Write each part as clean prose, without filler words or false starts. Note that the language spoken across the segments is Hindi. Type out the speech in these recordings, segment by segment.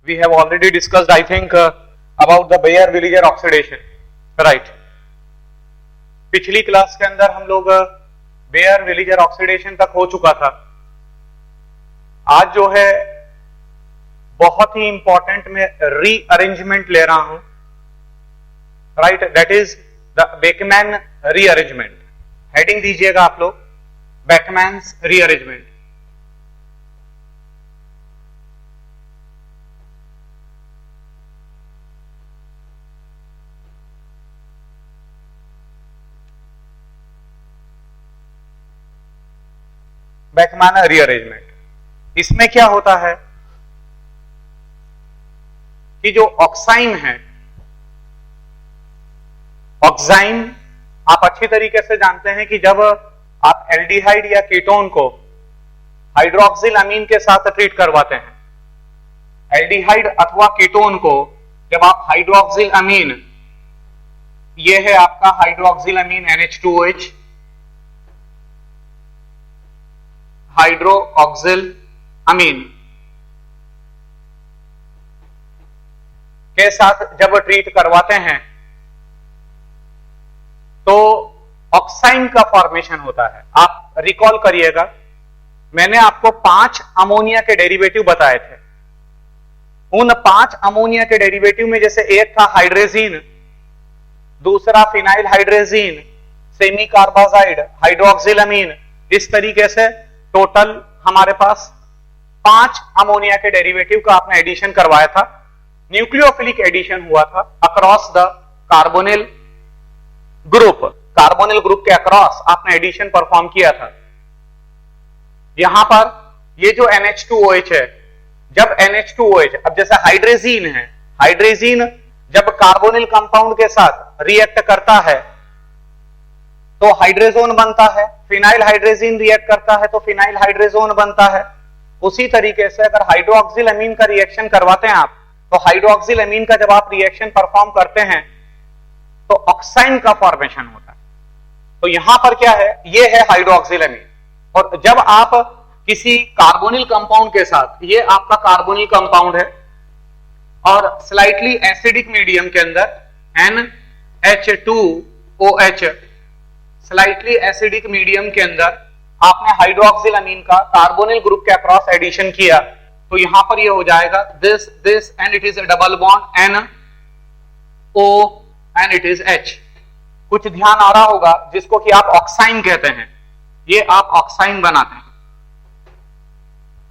we have already discussed, I think, about the Baeyer-Villiger oxidation, right? पिछली क्लास के अंदर हम लोग Baeyer-Villiger oxidation तक हो चुका था। आज जो है बहुत ही इंपॉर्टेंट मैं रीअरेंजमेंट ले रहा हूं, right? That is the Beckmann rearrangement. Heading दीजिएगा आप लोग, बेकमैन्स रीअरेंजमेंट। बेकमैन रीअरेंजमेंट, इसमें क्या होता है कि जो ऑक्साइन है, ऑक्साइन आप अच्छी तरीके से जानते हैं कि जब आप एल्डिहाइड या कीटोन को हाइड्रोक्सिल अमीन के साथ ट्रीट करवाते हैं, एल्डिहाइड अथवा कीटोन को जब आप हाइड्रोक्सिल अमीन, ये है आपका हाइड्रोक्सिल अमीन NH2OH, हाइड्रोक्सिल अमीन के साथ जब ट्रीट करवाते हैं तो ऑक्साइन का फॉर्मेशन होता है। आप रिकॉल करिएगा, मैंने आपको 5 अमोनिया के डेरिवेटिव बताए थे। उन 5 अमोनिया के डेरिवेटिव में जैसे एक था हाइड्रेजीन, दूसरा phenyl hydrazine, semicarbazide, hydroxyl amine, इस तरीके से टोटल हमारे पास 5 अमोनिया के डेरिवेटिव का आपने एडिशन करवाया था। न्यूक्लियोफिलिक एडिशन हुआ था across the carbonyl group, carbonyl group के अक्रॉस आपने एडिशन परफॉर्म किया था। यहां पर ये जो NH2OH है, जब NH2OH, अब जैसे हाइड्रेजीन है, हाइड्रेजीन जब कार्बोनिल कंपाउंड के साथ रिएक्ट करता है तो हाइड्रेजोन बनता है, फिनाइल हाइड्रेजीन रिएक्ट करता है तो फिनाइल हाइड्रेजोन बनता है। उसी तरीके से अगर हाइड्रोक्सिल अमीन का रिएक्शन करवाते हैं आप, तो हाइड्रोक्सिल अमीन का जब आप रिएक्शन परफॉर्म करते हैं तो ऑक्साइन का फॉर्मेशन होता है। तो यहां पर क्या है, ये है हाइड्रोक्सिल अमीन, और जब आप किसी कार्बोनिल कंपाउंड के साथ, ये आपका कार्बोनिल कंपाउंड है और स्लाइटली एसिडिक मीडियम के अंदर NH2OH, स्लाइटली एसिडिक मीडियम के अंदर आपने हाइड्रोक्सिल अमीन का कार्बोनिल ग्रुप के अक्रॉस एडिशन किया, तो यहां पर ये हो जाएगा this and it is a double bond NO and it is H। कुछ ध्यान आ रहा होगा, जिसको कि आप ऑक्साइन कहते हैं, ये आप ऑक्साइन बनाते हैं,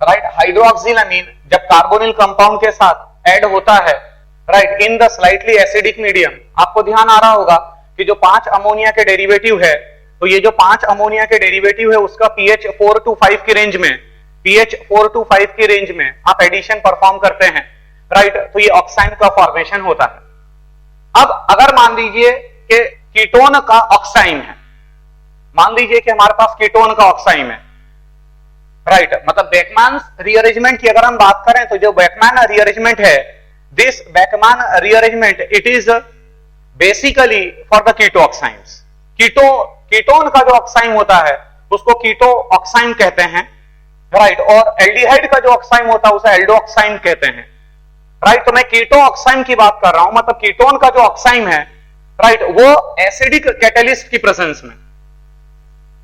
राइट? हाइड्रोक्सिल अमीन जब कार्बोनिल कंपाउंड के साथ ऐड होता है, right, in the slightly acidic medium, आपको ध्यान आ रहा होगा कि जो 5 अमोनिया के डेरिवेटिव है, तो ये जो 5 अमोनिया के डेरिवेटिव है उसका pH 4 to 5 की रेंज में, pH 4 to 5 की रेंज में आप एडिशन परफॉर्म करते हैं, राइट? तो ये ऑक्साइन का फॉर्मेशन होता है। अब अगर मान लीजिए कि कीटोन का ऑक्साइन है, मान लीजिए कि हमारे पास कीटोन का ऑक्साइन है, राइट? मतलब बेकमैन रीअरेंजमेंट की अगर हम बात करें तो जो बेकमैन रीअरेंजमेंट है, this Beckmann rearrangement it is basically for the keto oximes. Ketone का जो ऑक्साइन होता है उसको कीटो ऑक्साइन कहते हैं, राइट? और एल्डिहाइड का जो ऑक्साइन होता है उसे एल्डो ऑक्साइन कहते हैं, राइट? तो मैं कीटो ऑक्साइन की बात कर रहा हूं, मतलब कीटोन का जो ऑक्साइन है, राइट, वो एसिडिक कैटेलिस्ट की प्रेजेंस में,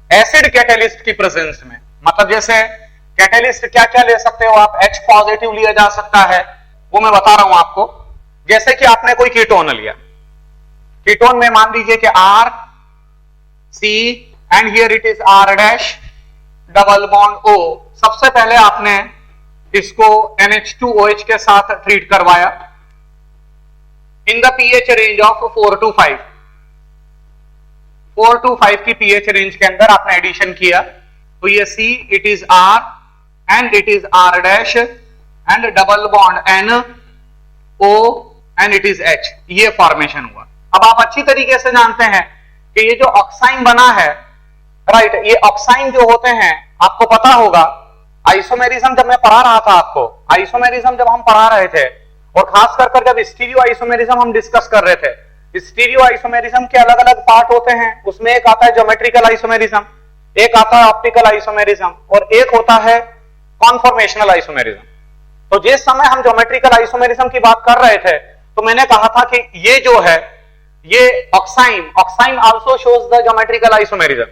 एसिड कैटेलिस्ट की प्रेजेंस में, मतलब जैसे कैटेलिस्ट क्या क्या ले सकते हो आप, H पॉजिटिव लिया जा सकता है, वो मैं बता रहा हूं आपको। जैसे कि आपने कोई कीटोन लिया, कीटोन में मान लीजिए कि R C and here it is R dash double bond O। सबसे पहले आपने इसको NH2OH के साथ ट्रीट करवाया in the pH range of 4 to 5, 4 to 5 की pH रेंज के अंदर आपने एडिशन किया, तो ये C it is R and it is R dash and double bond NO and it is H, ये फॉर्मेशन हुआ। अब आप अच्छी तरीके से जानते हैं कि ये जो ऑक्साइन बना है, राइट, ये ऑक्साइन जो होते हैं आपको पता होगा, आइसोमेरिज्म जब मैं पढ़ा रहा था आपको, आइसोमेरिज्म जब हम पढ़ा रहे थे, और खास कर जब स्टीरियो आइसोमेरिज्म हम डिस्कस कर रहे थे, स्टीरियो आइसोमेरिज्म के अलग अलग पार्ट होते हैं, उसमें एक आता है ज्योमेट्रिकल आइसोमेरिज्म, एक आता है ऑप्टिकल आइसोमेरिज्म, और एक होता है कॉन्फॉर्मेशनल आइसोमेरिज्म। तो जिस समय हम ज्योमेट्रिकल आइसोमेरिज्म की बात कर रहे थे तो मैंने कहा था कि ये जो है ये oxime also shows the geometrical isomerism,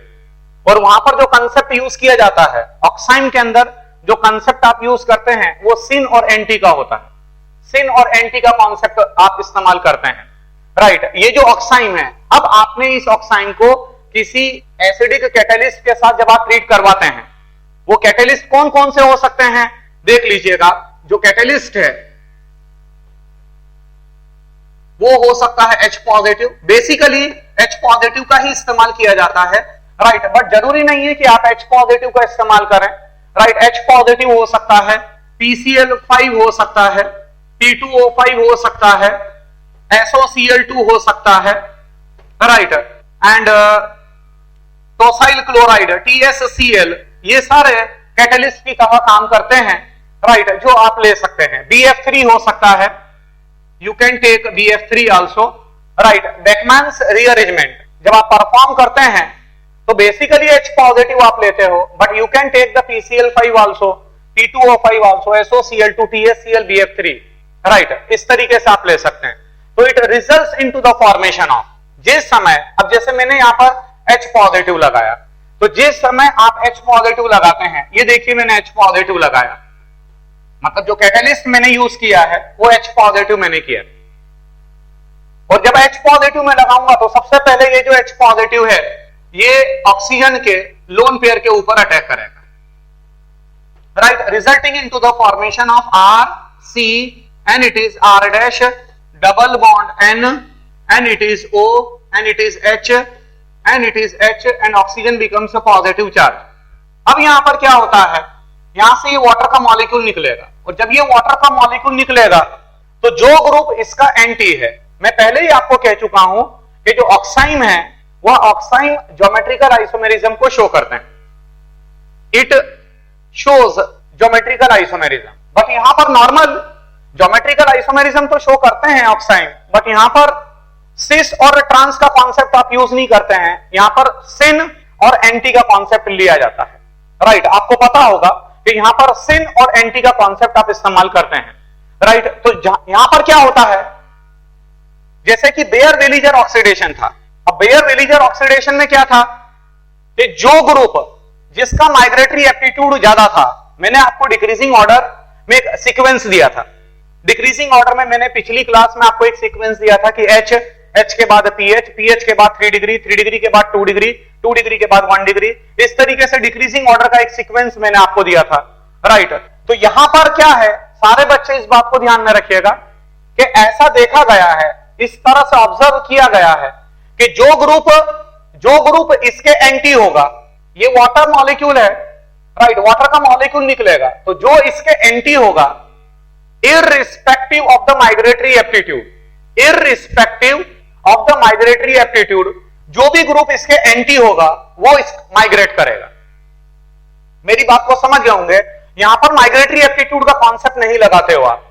और वहां पर जो कंसेप्ट यूज किया जाता है ऑक्साइन के अंदर, जो कंसेप्ट आप यूज करते हैं वो सिन और एंटी का होता है। सिन और एंटी का कॉन्सेप्ट आप इस्तेमाल करते हैं, राइट। ये जो ऑक्साइन है, अब आपने इस ऑक्साइन को किसी एसिडिक कैटेलिस्ट के साथ जब आप ट्रीट करवाते हैं, वो कैटेलिस्ट कौन कौन से हो सकते हैं देख लीजिएगा। जो कैटेलिस्ट है वो हो सकता है H positive, basically H positive का ही इस्तेमाल किया जाता है, राइट। बट जरूरी नहीं है कि आप H पॉजिटिव का इस्तेमाल करें, राइट। H पॉजिटिव हो सकता है, PCl5 हो सकता है, P2O5 हो सकता है, SOCl2 हो सकता है, राइट। एंड टोसाइल क्लोराइड TSCl, ये सारे कैटेलिस्ट की तरह काम करते हैं, राइट, जो आप ले सकते हैं। BF3 हो सकता है, you can take BF3 also, right. Beckmann's rearrangement जब आप परफॉर्म करते हैं तो बेसिकली H पॉजिटिव आप लेते हो, but you can take the PCl5 also, P2O5 also, SOCl2, TSCl, BF3, राइट। इस तरीके से आप ले सकते हैं। तो it results into the formation of, जिस समय, अब जैसे मैंने यहां पर H पॉजिटिव लगाया, तो जिस समय आप H पॉजिटिव लगाते हैं, ये देखिए मैंने H पॉजिटिव लगाया, मतलब जो कैटेलिस्ट मैंने यूज किया है वो H पॉजिटिव मैंने किया, और जब H पॉजिटिव में लगाऊंगा तो सबसे पहले ये जो H पॉजिटिव है ये ऑक्सीजन के लोन पेयर के ऊपर अटैक करेगा, right, resulting into the formation of RC, and it is R dash double bond N, and it is O, and it is H, and it is H, and oxygen becomes a positive charge। अब यहां पर क्या होता है, यहां से ये वाटर का मॉलिक्यूल निकलेगा, और जब ये वाटर का मॉलिक्यूल निकलेगा तो जो ग्रुप इसका एंटी है, मैं पहले ही आपको कह चुका हूं कि जो ऑक्साइन है वह ऑक्साइन ज्योमेट्रिकल आइसोमेरिज्म को शो करते हैं, it shows geometrical isomerism. But यहां पर नॉर्मल ज्योमेट्रिकल आइसोमेरिज्म तो शो करते हैं ऑक्साइन, बट यहां पर सिस और ट्रांस का कॉन्सेप्ट आप यूज नहीं करते हैं, यहां पर सिन और एंटी का कॉन्सेप्ट लिया जाता है, राइट। आपको पता होगा कि यहां पर सिन और एंटी का कॉन्सेप्ट आप इस्तेमाल करते हैं, राइट। तो यहां पर क्या होता है, जैसे कि बेयर विलीजर ऑक्सीडेशन था। अब बेयर विलीजर ऑक्सीडेशन में क्या था कि जो ग्रुप जिसका माइग्रेटरी एप्टीट्यूड ज्यादा था, मैंने आपको डिक्रीजिंग ऑर्डर में एक सीक्वेंस दिया था। डिक्रीजिंग ऑर्डर में मैंने पिछली क्लास में आपको एक सीक्वेंस दिया था कि H के बाद pH के बाद 3 डिग्री, 3 डिग्री के बाद 2 डिग्री, 2 डिग्री के बाद 1 डिग्री, इस तरीके से डिक्रीजिंग ऑर्डर का एक सीक्वेंस मैंने आपको दिया था, राइट। तो यहां पर क्या है, सारे बच्चे इस बात को ध्यान में रखिएगा कि ऐसा देखा गया है, इस तरह से ऑब्जर्व किया गया है कि जो ग्रुप इसके एंटी होगा, ये वाटर मॉलिक्यूल है, राइट, वाटर का मॉलिक्यूल निकलेगा, तो जो इसके एंटी होगा irrespective of the migratory aptitude, irrespective of the migratory aptitude, जो भी ग्रुप इसके एंटी होगा वो इस माइग्रेट करेगा। मेरी बात को समझ गए होंगे, यहां पर माइग्रेटरी एप्टीट्यूड का कॉन्सेप्ट नहीं लगाते हो आप,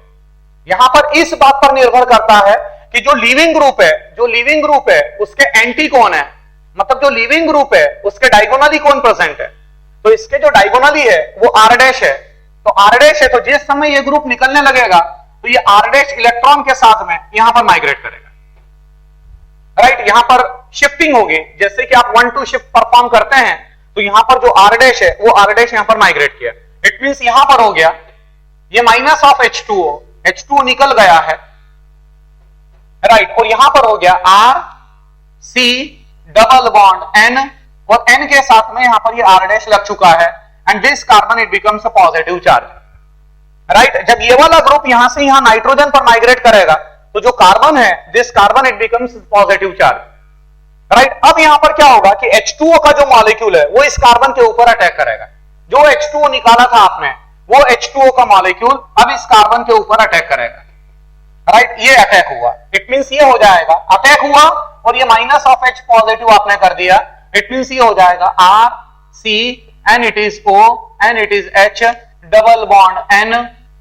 यहां पर इस बात पर निर्भर करता है कि जो लिविंग ग्रुप है उसके एंटी कौन है, मतलब जो लिविंग ग्रुप है उसके डायगोनली कौन प्रेजेंट है। तो इसके जो डायगोनली है वो R डैश है, तो R डैश है, तो जिस समय ये ग्रुप निकलने लगेगा तो ये R डैश इलेक्ट्रॉन के साथ में यहां पर माइग्रेट करेगा, राइट। यहां पर शिफ्टिंग होगी, जैसे कि आप 1-2 शिफ्ट परफॉर्म करते हैं, तो यहां पर जो R डैश है वो R डैश यहां पर माइग्रेट किया, इट मींस यहां पर हो गया ये माइनस ऑफ H2O निकल गया है, राइट, और यहां पर हो गया RC डबल बॉन्ड N, और N के साथ में यहां पर ये R डैश लग चुका है, and this carbon it becomes a positive charge, right। जब ये वाला ग्रुप यहां से यहां नाइट्रोजन पर माइग्रेट करेगा तो जो कार्बन है, this carbon it becomes positive charge, right। अब यहां पर क्या होगा कि H2O का जो मॉलिक्यूल है वो इस कार्बन के ऊपर अटैक करेगा, जो H2O निकाला था आपने वो H2O का मॉलिक्यूल अब इस कार्बन के ऊपर अटैक करेगा, राइट। ये अटैक हुआ, इट मींस ये हो जाएगा, अटैक हुआ और ये माइनस ऑफ H पॉजिटिव आपने कर दिया, इट मींस ये हो जाएगा RC, and it is O, and it is H double bond N,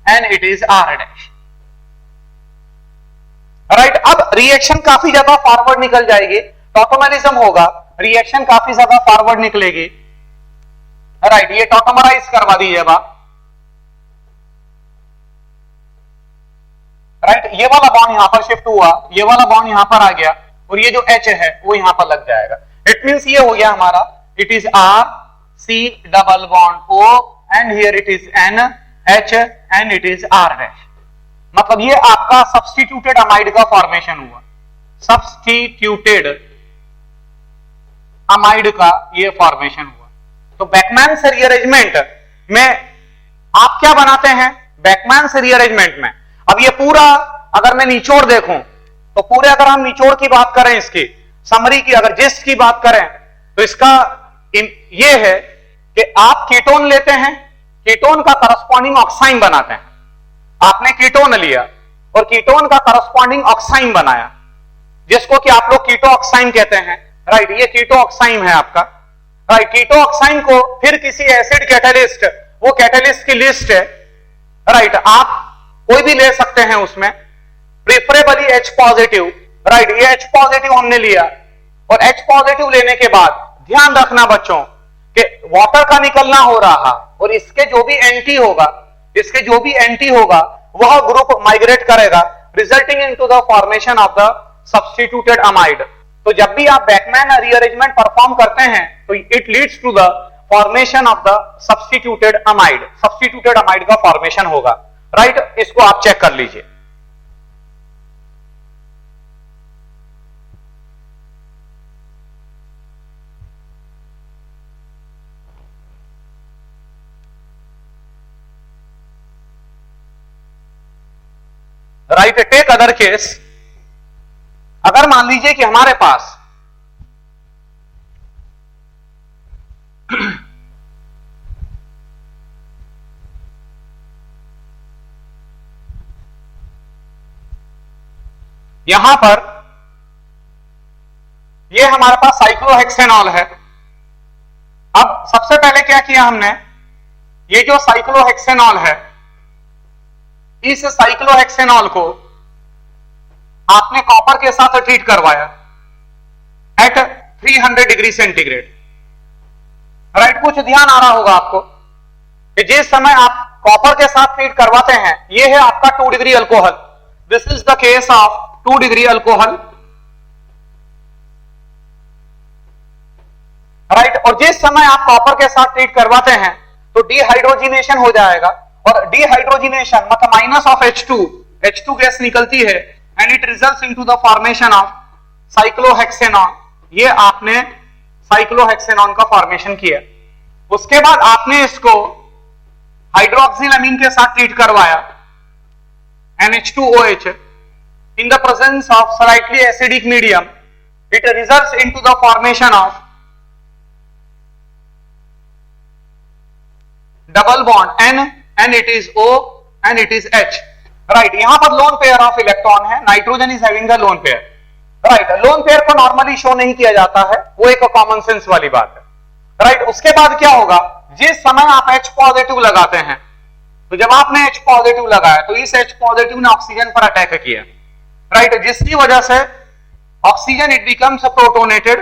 and it is R dash, right. अब रिएक्शन काफी ज्यादा फॉरवर्ड निकल जाएगी, टॉटोमेरिज्म होगा, रिएक्शन काफी ज्यादा फॉरवर्ड निकलेगी, राइट। ये टॉटोमराइज करवा दीजिए बा, राइट, ये वाला बॉन्ड यहां पर शिफ्ट हुआ, ये वाला बॉन्ड यहां पर आ गया और ये जो H है वो यहां पर लग जाएगा। इट मींस ये हो गया हमारा, it is RC double bond O and here it is NH and it is R dash. मतलब ये आपका सब्स्टिट्यूटेड अमाइड का फॉर्मेशन हुआ, सब्स्टिट्यूटेड अमाइड का ये फॉर्मेशन हुआ। तो बेकमैन्स रीअरेंजमेंट में आप क्या बनाते हैं? बेकमैन्स रीअरेंजमेंट में अब ये पूरा अगर मैं निचोड़ देखूं तो पूरे अगर हम निचोड़ की बात करें, इसकी समरी की अगर जिस्ट की बात करें तो इसका ये है कि आप कीटोन लेते हैं, कीटोन का करस्पॉन्डिंग ऑक्साइन बनाते हैं। आपने कीटोन लिया और कीटोन का करस्पॉन्डिंग ऑक्साइन बनाया जिसको कि आप लोग कीटो ऑक्साइन कहते हैं। राइट, ये कीटो ऑक्साइन है आपका। राइट, कीटो ऑक्साइन को फिर किसी एसिड कैटलिस्ट, वो कैटलिस्ट की लिस्ट है, राइट, आप कोई भी ले सकते हैं उसमें, प्रेफरेबली H पॉजिटिव। राइट, ये H पॉजिटिव हमने लिया और H पॉजिटिव लेने के बाद ध्यान रखना बच्चों कि वाटर का निकलना हो रहा और इसके जो भी एंटी होगा, इसके जो भी एंटी होगा वह ग्रुप माइग्रेट करेगा resulting into the formation of the substituted amide. तो जब भी आप बैकमैन रीअरेंजमेंट परफॉर्म करते हैं तो it leads to the formation of the substituted amide, substituted amide का फॉर्मेशन होगा। राइट, इसको आप चेक कर लीजिए। Right, take other case. अगर मान लीजिए कि हमारे पास यहां पर ये हमारे पास साइक्लोहेक्सेनॉल है। अब सबसे पहले क्या किया हमने, ये जो साइक्लोहेक्सेनॉल है, इस साइक्लोहेक्सेनॉल को आपने कॉपर के साथ ट्रीट करवाया एट 300 डिग्री सेंटीग्रेड। राइट, कुछ ध्यान आ रहा होगा आपको कि जिस समय आप कॉपर के साथ ट्रीट करवाते हैं, ये है आपका 2 degree alcohol. This is the case of 2 degree alcohol. Right, और जिस समय आप कॉपर के साथ ट्रीट करवाते हैं तो डिहाइड्रोजिनेशन हो जाएगा और डिहाइड्रोजिनेशन मतलब माइनस ऑफ H2 गैस निकलती है and it results into the formation of cyclohexanone. ये आपने साइक्लोहेक्सेनॉन का फॉर्मेशन किया। उसके बाद आपने इसको हाइड्रोक्सिलअमीन के साथ ट्रीट करवाया NH2OH in the presence of slightly acidic medium, it results into the formation of double bond N and it is O and it is H. Right, यहां पर लोन पेयर ऑफ इलेक्ट्रॉन है, nitrogen is having the lone pair. Right, lone pair को नॉर्मली शो नहीं किया जाता है, वो एक कॉमन सेंस वाली बात है। राइट, उसके बाद क्या होगा, जिस समय आप H पॉजिटिव लगाते हैं, तो जब आपने H पॉजिटिव लगाया तो इस H पॉजिटिव ने ऑक्सीजन पर अटैक किया। राइट, जिसकी वजह से ऑक्सीजन इट बिकम्स प्रोटोनेटेड,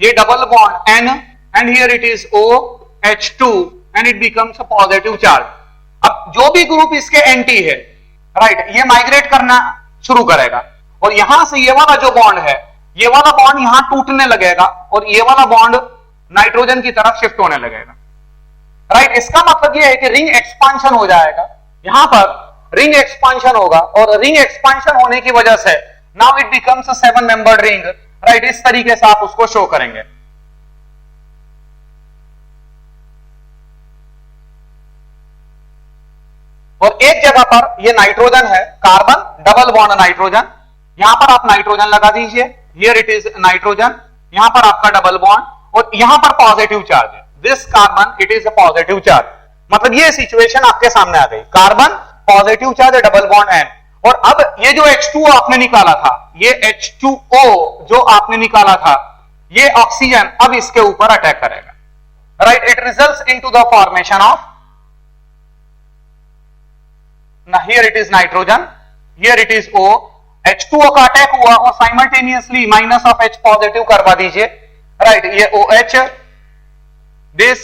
ये double bond N and here it is OH2 and it becomes positive charge. अब जो भी ग्रुप इसके एंटी है, राइट, ये माइग्रेट करना शुरू करेगा और यहां से ये वाला जो बॉन्ड है, ये वाला बॉन्ड यहां टूटने लगेगा और ये वाला बॉन्ड नाइट्रोजन की तरफ शिफ्ट होने लगेगा। राइट, इसका मतलब ये है कि रिंग एक्सपांशन हो जाएगा, यहां पर रिंग एक्सपांशन होगा और रिंग एक्सपांशन होने की वजह से now it becomes 7 membered ring. Right, इस तरीके से आप उसको शो करेंगे। और एक जगह पर ये नाइट्रोजन है, कार्बन डबल बॉन्ड नाइट्रोजन, यहां पर आप नाइट्रोजन लगा दीजिए, हियर इट इज नाइट्रोजन, यहां पर आपका डबल बॉन्ड और यहां पर पॉजिटिव चार्ज है, this carbon it is a positive charge. मतलब ये सिचुएशन आपके सामने आ गई, carbon positive charge double bond N। और अब ये जो H2O आपने निकाला था, ये H2O जो आपने निकाला था, ये ऑक्सीजन अब इसके ऊपर अटैक करेगा। Right, it results into the formation of, here it is nitrogen, here it is O, H2O का अटैक हुआ और simultaneously minus of H positive करवा दीजिए। राइट, ये OH, दिस,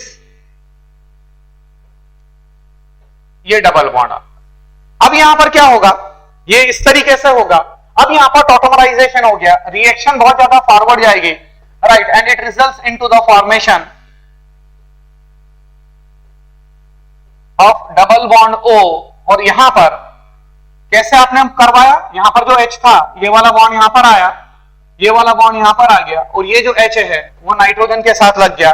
ये डबल बॉन्ड। अब यहां पर क्या होगा, ये इस तरीके से होगा। अब यहां पर टॉटोमराइजेशन हो गया, रिएक्शन बहुत ज्यादा फॉरवर्ड जाएगी, right, and it results into the formation of double bond O। और यहां पर कैसे आपने करवाया, यहां पर जो H था ये वाला बॉन्ड यहां पर आया, ये वाला बॉन्ड यहां पर आ गया, और ये जो H है वो नाइट्रोजन के साथ लग गया,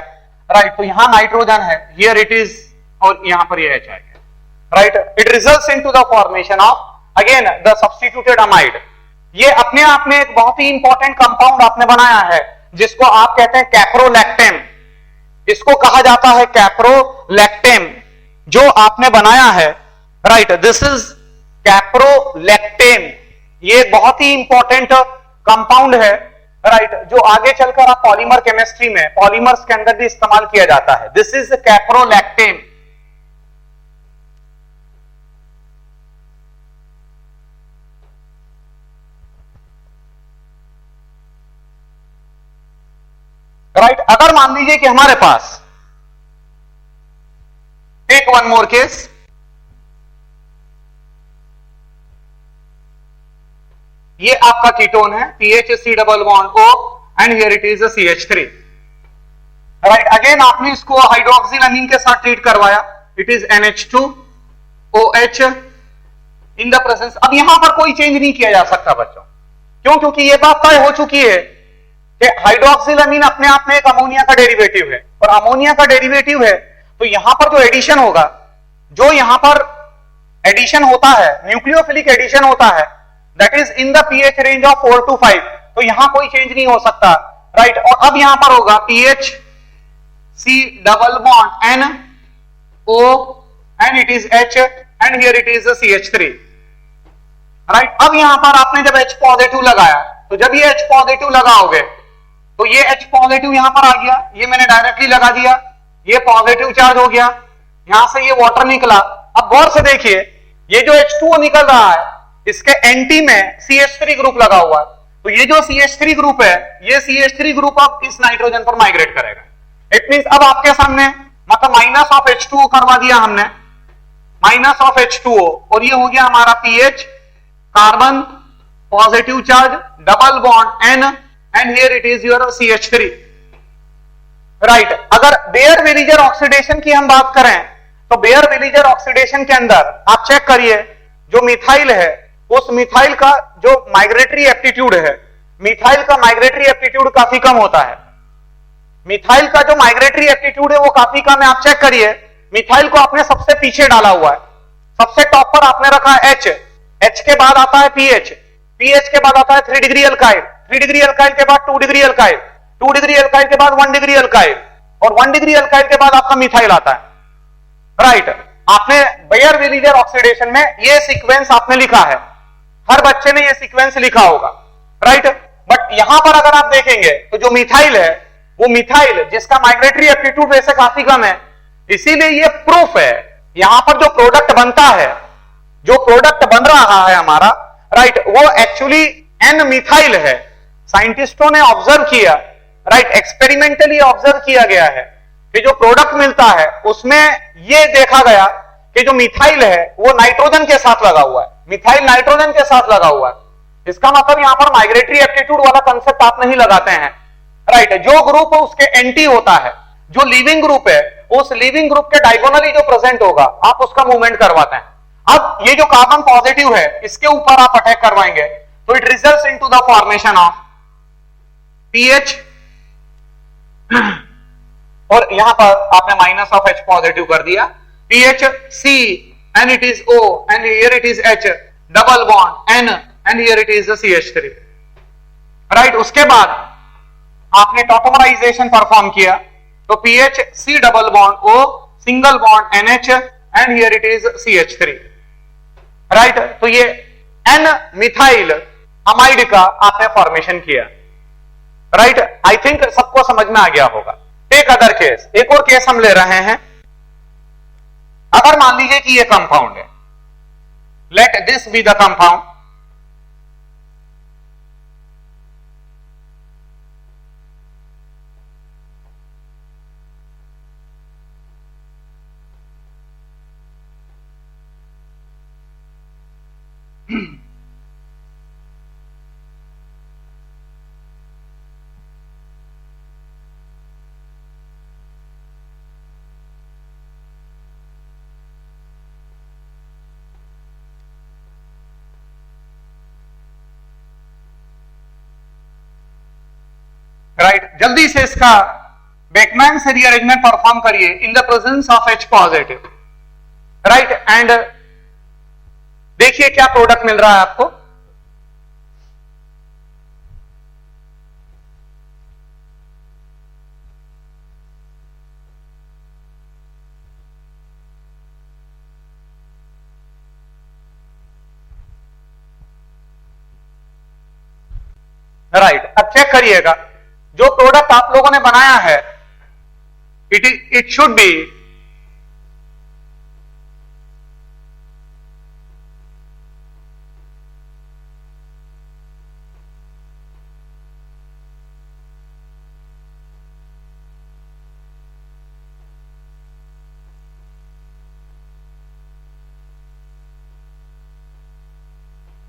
राइट। तो यहां नाइट्रोजन है, हियर इट इज, और यहां पर ये H आ गया, right. It results into the formation of again the substituted amide. ये अपने आप में एक बहुत ही इंपॉर्टेंट कंपाउंड आपने बनाया है जिसको आप कहते हैं कैप्रोलैक्टेम। इसको कहा जाता है कैप्रोलैक्टेम, जो आपने बनाया है, राइट, दिस इज कैप्रोलैक्टेम। ये बहुत ही इंपॉर्टेंट कंपाउंड है, राइट, जो आगे चलकर आप पॉलीमर केमिस्ट्री में, पॉलीमर्स के अंदर भी इस्तेमाल किया जाता है। This is कैप्रोलैक्टेम। राइट, अगर मान लीजिए कि हमारे पास, टेक वन मोर केस, ये आपका कीटोन है PHC double bond O and here it is CH3, right. Again आपने इसको हाइड्रोक्सिल के साथ ट्रीट करवाया, it is NH2OH in the presence. अब यहां पर कोई चेंज नहीं किया जा सकता बच्चों, क्यों? क्योंकि ये बात तय हो चुकी है कि हाइड्रोक्सिल अपने आप में एक अमोनिया का डेरिवेटिव है, और अमोनिया का डेरिवेटिव है तो यहां पर जो एडिशन होगा, जो यहां पर एडिशन होता है, न्यूक्लियोफिलिक एडिशन होता है, that is in the pH range of 4 to 5, तो यहां कोई चेंज नहीं हो सकता, राइट। और अब यहां पर होगा PHC double bond NO and it is H and here it is CH3, right. अब यहां पर आपने जब H पॉजिटिव लगाया, तो जब ये H पॉजिटिव लगाओगे तो ये H पॉजिटिव यहां पर आ गया, ये मैंने डायरेक्टली लगा दिया, ये पॉजिटिव चार्ज हो गया, यहां से ये वाटर निकला। अब गौर से देखिए, ये जो H2O निकल रहा है इसके एंटी में CH3 ग्रुप लगा हुआ है, तो ये जो CH3 ग्रुप है, ये CH3 ग्रुप अब इस नाइट्रोजन पर माइग्रेट करेगा। इट मींस अब आपके सामने मतलब माइनस ऑफ H2O करवा दिया हमने, माइनस ऑफ H2O, और ये हो गया हमारा PH, carbon positive charge, double bond N and here it is your CH3, right. अगर बेयर विलीजर ऑक्सीडेशन की हम बात करें तो बेयर विलीजर ऑक्सीडेशन के अंदर आप चेक करिए, जो मिथाइल है उस मिथाइल का जो माइग्रेटरी एप्टीट्यूड है, मिथाइल का माइग्रेटरी एप्टीट्यूड काफी कम होता है। मिथाइल का जो माइग्रेटरी एप्टीट्यूड है वो काफी कम है। आप चेक करिए, मिथाइल को आपने सबसे पीछे डाला हुआ है, सबसे टॉप पर आपने रखा है H, H के बाद आता है PH, PH के बाद आता है 3 डिग्री अल्काइल, 3 डिग्री अल्काइल के बाद 2 डिग्री अल्काइल, 2 डिग्री अल्काइल के बाद 1 डिग्री अल्काइल, और 1 डिग्री अल्काइल के बाद आपका मिथाइल आता है, राइट। आपने बेयर विलीजर ऑक्सीडेशन में ये सीक्वेंस आपने लिखा है, हर बच्चे ने ये सीक्वेंस लिखा होगा, राइट। बट यहां पर अगर आप देखेंगे तो जो मिथाइल है वो मिथाइल जिसका माइग्रेटरी एप्टीट्यूड वैसे काफी कम है, इसीलिए ये प्रूफ है यहां पर जो प्रोडक्ट बनता है, जो प्रोडक्ट बन रहा है हमारा, राइट, वो एक्चुअली एन मिथाइल है। साइंटिस्टों ने ऑब्जर्व किया, राइट, एक्सपेरिमेंटली ऑब्जर्व किया गया है कि जो प्रोडक्ट मिलता है उसमें ये देखा गया कि जो मिथाइल है वो नाइट्रोजन के साथ लगा हुआ है, मिथाइल नाइट्रोजन के साथ लगा हुआ है। इसका मतलब यहां पर माइग्रेटरी एप्टीट्यूड वाला कंसेप्ट आप नहीं लगाते हैं, राइट। जो ग्रुप उसके एंटी होता है, जो लीविंग ग्रुप है, उस लीविंग ग्रुप के डायगोनली जो प्रेजेंट होगा आप उसका मूवमेंट करवाते हैं। अब ये जो कार्बन पॉजिटिव है इसके ऊपर आप अटैक करवाएंगे तो it results into the formation of pH, और यहां पर आपने माइनस ऑफ H पॉजिटिव कर दिया, pH C and it is O and here it is H double bond N and here it is CH3, right. उसके बाद आपने टॉटोमराइजेशन परफॉर्म किया तो pH C double bond O single bond NH and here it is CH3, right. तो ये N मिथाइल अमाइड का आपने फॉर्मेशन किया, राइट। आई थिंक सबको समझ में आ गया होगा। एक अदर केस, एक और केस हम ले रहे हैं। अगर मान लीजिए कि ये कंपाउंड है, let this be the compound, right जल्दी से इसका बेकमैन से रीअरेंजमेंट परफॉर्म करिए in the presence of H positive, right. And देखिए क्या प्रोडक्ट मिल रहा है आपको। राइट अब चेक करिएगा जो प्रोडक्ट आप लोगों ने बनाया है इट शुड बी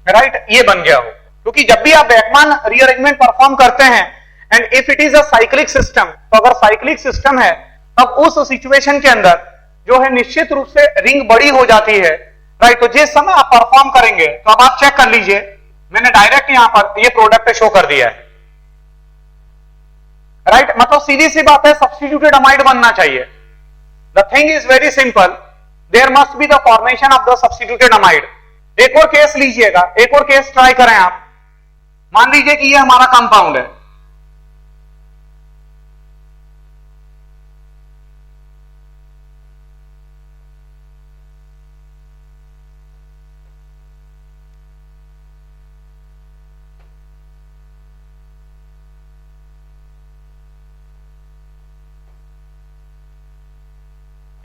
राइट ये बन गया हो, क्योंकि जब भी आप बेकमैन रीअरेंजमेंट परफॉर्म करते हैं and if it is a cyclic system, तो अगर साइक्लिक सिस्टम है तब उस सिचुएशन के अंदर जो है निश्चित रूप से रिंग बड़ी हो जाती है, राइट। तो जिस समय आप परफॉर्म करेंगे तो अब आप चेक कर लीजिए, मैंने डायरेक्ट यहां पर ये प्रोडक्ट शो कर दिया है, राइट। मतलब सीधी सी बात है, सब्स्टिट्यूटेड अमाइड बनना चाहिए। The thing is very simple, there must be the formation of the substituted amide. एक और केस लीजिएगा, एक और केस ट्राई करें आप। मान लीजिए कि ये हमारा कंपाउंड है,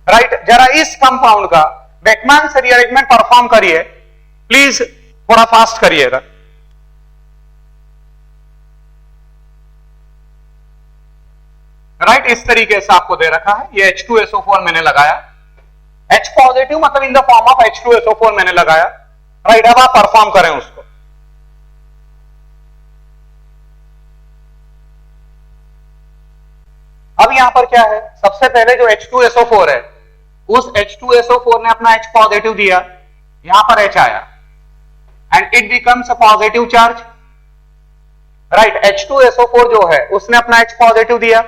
राइट। जरा इस कंपाउंड का बेकमैन से रीअरेंजमेंट परफॉर्म करिए प्लीज, थोड़ा फास्ट करिएगा। राइट इस तरीके से आपको दे रखा है, ये H2SO4 मैंने लगाया, H पॉजिटिव मतलब in the form of H2SO4 मैंने लगाया, राइट। अब आप परफॉर्म करें उसको। अब यहां पर क्या है, सबसे पहले जो H2SO4 है उस H2SO4 ने अपना H पॉजिटिव दिया, यहां पर H आया and it becomes a positive charge, right. H2SO4 जो है उसने अपना H पॉजिटिव दिया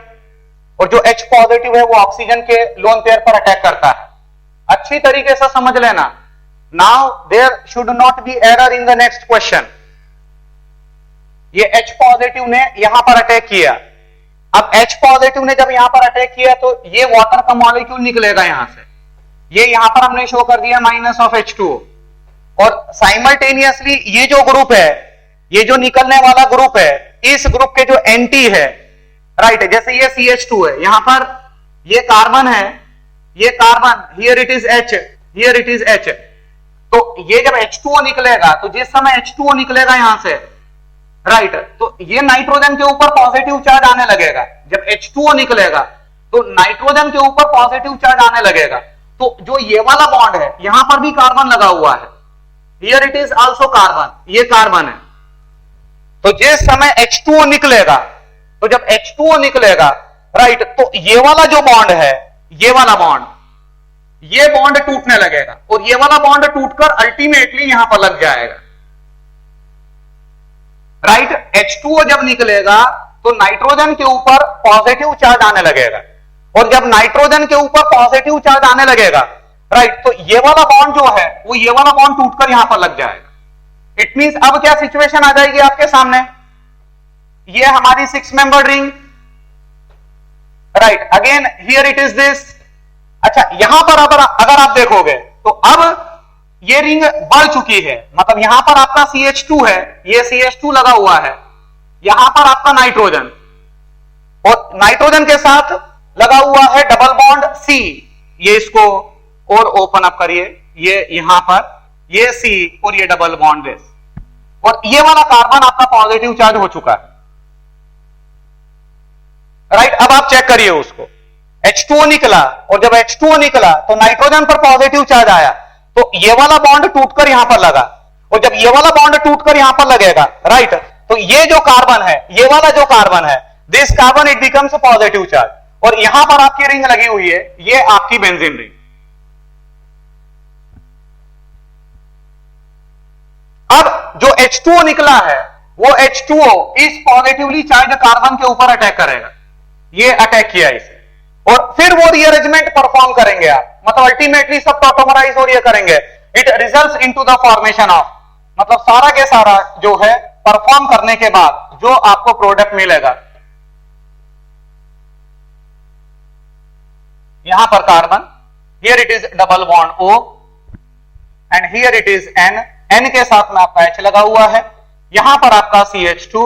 और जो H पॉजिटिव है वो ऑक्सीजन के लोन पेयर पर अटैक करता है। अच्छी तरीके से समझ लेना। Now there should not be error in the next question. ये H पॉजिटिव ने यहां पर अटैक किया, अब H पॉजिटिव ने जब यहां पर अटैक किया तो ये वाटर का मॉलिक्यूल निकलेगा यहां से, ये यहां पर हमने शो कर दिया माइनस ऑफ H2O, और साइमल्टेनियसली ये जो ग्रुप है, ये जो निकलने वाला ग्रुप है, इस ग्रुप के जो एंटी है, राइट, जैसे ये CH2 है, यहां पर ये कार्बन है, ये carbon, here it is H, here it is H, तो ये जब H2O निकलेगा, तो जिस समय H2O निकलेगा यहां से, राइट, तो ये नाइट्रोजन के ऊपर पॉजिटिव चार्ज आने लगेगा। जब H2O निकलेगा तो नाइट्रोजन के ऊपर पॉजिटिव चार्ज आने लगेगा, तो जो ये वाला बॉन्ड है यहां पर भी कार्बन लगा हुआ है, here it is also carbon, ये कार्बन है। तो जिस समय H2O निकलेगा, तो जब H2O निकलेगा, राइट, तो ये वाला जो बॉन्ड है, ये वाला बॉन्ड, ये बॉन्ड टूटने लगेगा और ये वाला बॉन्ड टूटकर अल्टीमेटली यहां पर लग जाएगा, राइट। H2O जब निकलेगा तो नाइट्रोजन के ऊपर पॉजिटिव चार्ज आने लगेगा, और जब नाइट्रोजन के ऊपर पॉजिटिव चार्ज आने लगेगा, राइट, तो ये वाला बॉन्ड जो है वो ये वाला बॉन्ड टूटकर यहां पर लग जाएगा। इट मींस अब क्या सिचुएशन आ जाएगी आपके सामने, ये हमारी 6 member ring, right, again here it is this. अच्छा, यहां पर अगर आप देखोगे तो अब ये रिंग बढ़ चुकी है, मतलब यहां पर आपका CH2 है, ये CH2 लगा हुआ है, यहां पर आपका नाइट्रोजन, और नाइट्रोजन के साथ लगा हुआ है डबल बॉन्ड C, ये इसको और ओपन अप करिए, ये यहां पर ये C और ये डबल बॉन्ड दिस, और ये वाला कार्बन आपका पॉजिटिव चार्ज हो चुका है, राइट। अब आप चेक करिए उसको, H2O निकला, और जब H2O निकला तो नाइट्रोजन पर पॉजिटिव चार्ज आया, तो ये वाला बॉन्ड टूटकर यहां पर लगा, और जब ये वाला बॉन्ड टूटकर यहां पर लगेगा, राइट, तो ये जो कार्बन है, ये वाला जो कार्बन है, this carbon it becomes a positive charge, और यहां पर आपकी रिंग लगी हुई है, ये आपकी बेंजीन रिंग। अब जो H2O निकला है वो H2O इस पॉजिटिवली चार्ज कार्बन के ऊपर अटैक करेगा, ये अटैक किया इसे, और फिर वो रीअरेंजमेंट परफॉर्म करेंगे आप, मतलब अल्टीमेटली सब टॉटोमराइज और ये करेंगे, it results into the formation of, मतलब सारा के सारा जो है परफॉर्म करने के बाद जो आपको प्रोडक्ट मिलेगा, यहां पर carbon, here it is double bond O and here it is N, N के साथ में आपका H लगा हुआ है, यहां पर आपका CH2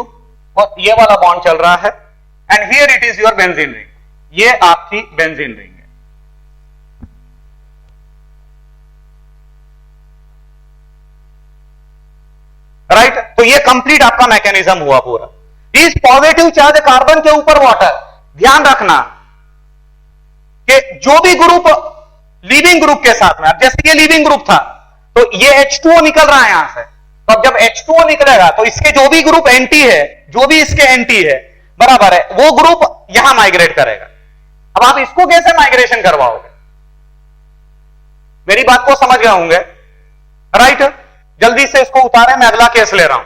और ये वाला बॉन्ड चल रहा है, and here it is your benzene ring, ये आपकी बेंजीन रिंग है। राइट, तो ये कंप्लीट आपका मैकेनिज्म हुआ पूरा। इस पॉजिटिव चार्ज कार्बन के ऊपर वाटर, ध्यान रखना कि जो भी ग्रुप लीविंग ग्रुप के साथ में, अब जैसे ये लीविंग ग्रुप था तो ये H2O निकल रहा है यहां से, तो अब जब H2O निकलेगा तो इसके जो भी ग्रुप एंटी है, जो भी इसके एंटी है, बराबर है, वो ग्रुप यहां माइग्रेट करेगा। अब आप इसको कैसे माइग्रेशन करवाओगे, मेरी बात को समझ गए होंगे, राइट? जल्दी से इसको उतारें, मैं अगला केस ले रहा हूं।